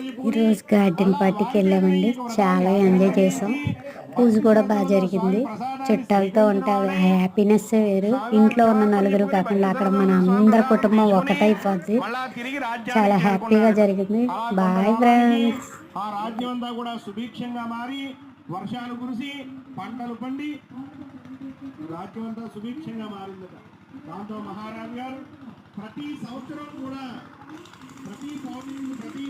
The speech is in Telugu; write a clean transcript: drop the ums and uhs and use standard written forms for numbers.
ఈరోజు గార్డెన్ పార్టీకి వెళ్ళామండి. చాలా ఎంజాయ్ చేసాం. పూజ కూడా బాగా జరిగింది. చుట్టాలతో ఉంటే ఆ హ్యాపీనెస్ వేరు. ఇంట్లో ఉన్న నలుగురు కాకుండా అక్కడ మన అందరి కుటుంబం ఒకటైపోద్ది. చాలా హ్యాపీగా జరిగింది. Boyfriends. ఆ రాజ్యం అంతా కూడా సుభిక్షంగా మారి వర్షాలు కురిసి పంటలు పండి రాజ్యం అంతా సుభిక్షంగా మారిందట. దాంతో మహారాజు గారు ప్రతి సంవత్సరం కూడా ప్రతి పౌర్ణమి ప్రతి